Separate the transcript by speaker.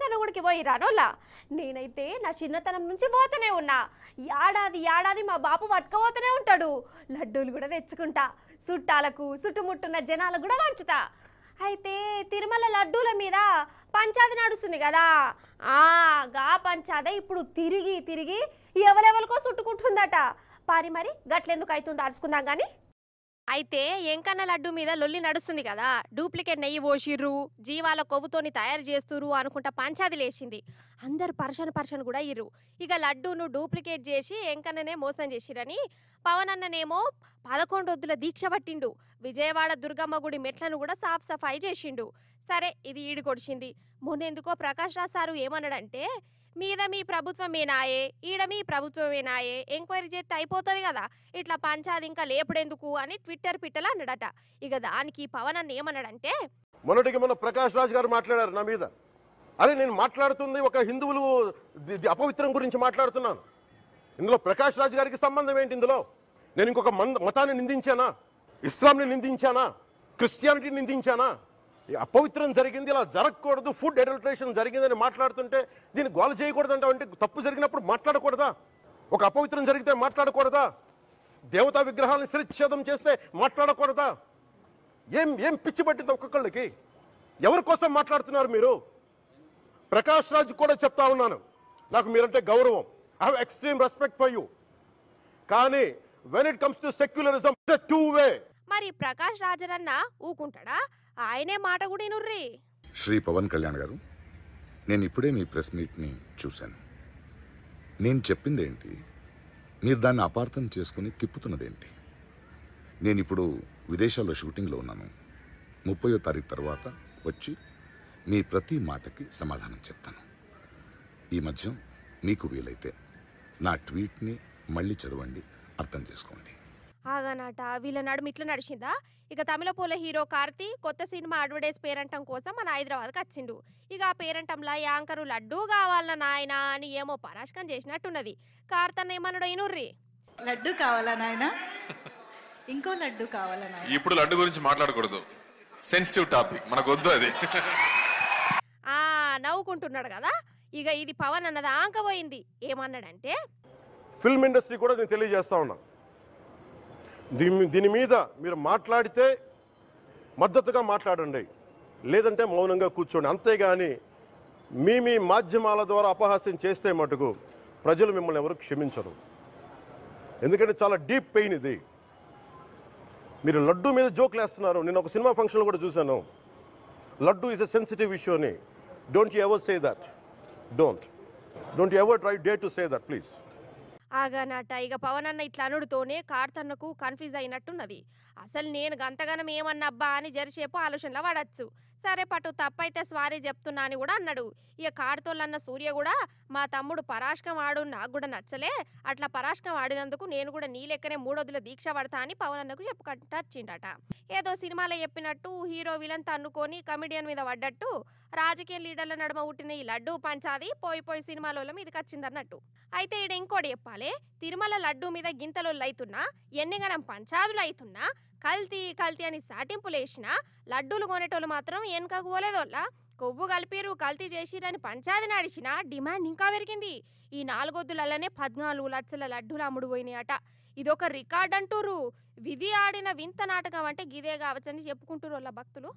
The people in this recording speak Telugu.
Speaker 1: ఎంకన్న గుడికి పోయి రానోలా నేనైతే నా చిన్నతనం నుంచి పోతూనే ఉన్నా. ఏడాది మా బాపు పట్టుకపోతూనే ఉంటాడు. లడ్డూలు కూడా తెచ్చుకుంటా, చుట్టాలకు చుట్టుముట్టున్న జనాలకు కూడా పంచుతా. అయితే తిరుమల లడ్డూల మీద పంచాది నడుస్తుంది కదా, గా పంచాదే ఇప్పుడు తిరిగి ఎవరెవరికో చుట్టుకుంటుందట. మరి గట్లెందుకు అవుతుందో అరుచుకుందాం కానీ. అయితే ఎంకన్న లడ్డు మీద లొల్లి నడుస్తుంది కదా, డూప్లికేట్ నెయ్యి పోసిర్రు, జీవాల కొవ్వుతోని తయారు చేస్తురు అనుకుంటా పంచాది లేచింది. అందరు పర్షన్ కూడా ఇర్రు. ఇక లడ్డూను డూప్లికేట్ చేసి ఎంకన్ననే మోసం చేసిరని పవన్ అన్ననేమో 11 రోజుల దీక్ష పట్టిండు. విజయవాడ దుర్గమ్మ గుడి మెట్లను కూడా సాఫ్ సఫాయి చేసిండు. సరే ఇది ఈడుకొడిచింది. మొన్నెందుకో ప్రకాష్ రాజ్ సారు ఏమన్నాడంటే, మీద మీ ప్రభుత్వమేనాయే, ఈడ మీ ప్రభుత్వమేనాయే, ఎంక్వైరీ చేస్తే అయిపోతుంది కదా, ఇట్లా పంచాది ఇంకా లేపుడెందుకు అని ట్విట్టర్ పిట్టలు అన్నాడట. ఇక దానికి పవన్ అన్న ఏమన్నాడంటే,
Speaker 2: మొన్న ప్రకాష్ రాజ్ గారు మాట్లాడారు నా మీద. అరే నేను మాట్లాడుతుంది ఒక హిందువులు అపవిత్రం గురించి మాట్లాడుతున్నాను. ఇందులో ప్రకాష్ రాజ్ గారికి సంబంధం ఏంటి? ఇందులో నేను ఇంకొక మతాన్ని నిందించానా? ఇస్లాంని నిందించానా? క్రిస్టియానిటీని నిందించానా? అపవిత్రం జరిగింది, ఇలా జరగకూడదు, ఫుడ్ అడల్టరేషన్ జరిగిందని మాట్లాడుతుంటే దీన్ని గోల చేయకూడదంట. అంటే తప్పు జరిగినప్పుడు మాట్లాడకూడదా? ఒక అపవిత్రం జరిగితే మాట్లాడకూడదా? దేవతా విగ్రహాలను శిరచ్ఛేదం చేస్తే మాట్లాడకూడదా? ఏం పిచ్చి పట్టింది ఒక్కొక్కళ్ళకి? ఎవరి కోసం మాట్లాడుతున్నారు మీరు? ప్రకాష్ రాజ్ కూడా చెప్తా ఉన్నాను, నాకు మీరంటే గౌరవం, I have extreme respect for you. కానీ when it comes to secularism it's a two way.
Speaker 1: మరి ప్రకాష్ రాజరన్న ఊకుంటాడా? ఆయనే మాట కూడా ఇనుర్రి.
Speaker 3: శ్రీ పవన్ కళ్యాణ్ గారు, నేను ఇప్పుడే మీ ప్రెస్ మీట్ని చూశాను. నేను చెప్పిందేంటి, మీరు దాన్ని అపార్థం చేసుకుని తిప్పుతున్నదేంటి? నేను ఇప్పుడు విదేశాల్లో షూటింగ్లో ఉన్నాను. 30వ తారీఖు తర్వాత వచ్చి మీ ప్రతి మాటకి సమాధానం చెప్తాను. ఈ మధ్య మీకు వీలైతే నా ట్వీట్ని మళ్ళీ చదవండి, అర్థం చేసుకోండి.
Speaker 1: ఆగానట వీళ్ళ నడుము ఇట్లా నడిచిందా? ఇక తమిళ పూల హీరో కార్తీ కొత్త సినిమా అడ్వర్టైజ్ పేరంటం కోసం మన హైదరాబాద్కి వచ్చిండు. ఇక ఆ పేరంటంలా యాంకరు లడ్డూ కావాలన్న నాయన అని ఏమో పరాష్కం చేసినట్టున్నది. కార్తన్న ఏమన్నాడో ఇనుర్రి.
Speaker 4: లడ్డు కావాలా నాయన? ఇంకో లడ్డు కావాలా నాయన?
Speaker 5: ఇప్పుడు లడ్డు గురించి మాట్లాడకూడదు, సెన్సిటివ్ టాపిక్, మనకు వద్దు అది.
Speaker 1: నవ్వుకుంటున్నాడు కదా. ఇక ఇది పవన్ అన్నది ఆంకపోయింది. ఏమన్నాడంటే,
Speaker 2: ఫిల్మ్ ఇండస్ట్రీ కూడా నేను తెలియజేస్తా ఉన్నా, దీని మీద మీరు మాట్లాడితే మద్దతుగా మాట్లాడండి, లేదంటే మౌనంగా కూర్చోండి. అంతేగాని మీ మాధ్యమాల ద్వారా అపహాస్యం చేస్తే మటుకు ప్రజలు మిమ్మల్ని ఎవరు క్షమించరు. ఎందుకంటే చాలా డీప్ పెయిన్ ఇది. మీరు లడ్డు మీద జోక్లు వేస్తున్నారు. నేను ఒక సినిమా ఫంక్షన్లో కూడా చూశాను, laddu is a sensitive issue అని. Don't you ever say that. Don't you ever try dare to say that please.
Speaker 1: ఆగానట ఇక పవన్ అన్న ఇట్లా అనుడుతోనే కార్తన్నకు కన్ఫ్యూజ్ అయినట్టున్నది. అసలు నేను గంతగనం ఏమన్నా అబ్బా అని జరిసేపు ఆలోచనలో పడచ్చు. సరే పట్టు తప్పైతే స్వారీ చెప్తున్నా అని కూడా అన్నాడు. ఇక కాడుతోళ్ళన్న సూర్య కూడా, మా తమ్ముడు పరాష్కం ఆడు నాకు కూడా నచ్చలే, అట్లా పరాష్కం ఆడినందుకు నేను కూడా నీ లెక్కనే 3 రోజుల దీక్ష పడతా అని పవన్ అన్నకు చెప్పుకొచ్చిండట. ఏదో సినిమాలో చెప్పినట్టు హీరో విలన్ తన్నుకొని కమెడియన్ మీద పడ్డట్టు రాజకీయ లీడర్ల నడుమ పుట్టిన ఈ లడ్డు పంచాది పోయి సినిమాల మీదకి వచ్చిందన్నట్టు. అయితే ఈడ ఇంకోటి చెప్పాలి, తిరుమల లడ్డు మీద గింతలు అవుతున్నా, ఎన్నిగనం పంచాదులు అవుతున్నా, కల్తీ అని సాటింపులేసిన లడ్డూలు కొనేటోళ్ళు మాత్రం వెనకకు పోలేదోళ్ళ. కొవ్వు కలిపిరు, కల్తీ చేసిరని పంచాది నడిచిన డిమాండ్ ఇంకా పెరిగింది. ఈ 4 వద్దులనే 14 లక్షల లడ్డూలు అమ్ముడుపోయినాయట. ఇదొక రికార్డ్ అంటూరు. విధి ఆడిన వింత నాటకం అంటే గిదే కావచ్చని చెప్పుకుంటారు వాళ్ళ భక్తులు.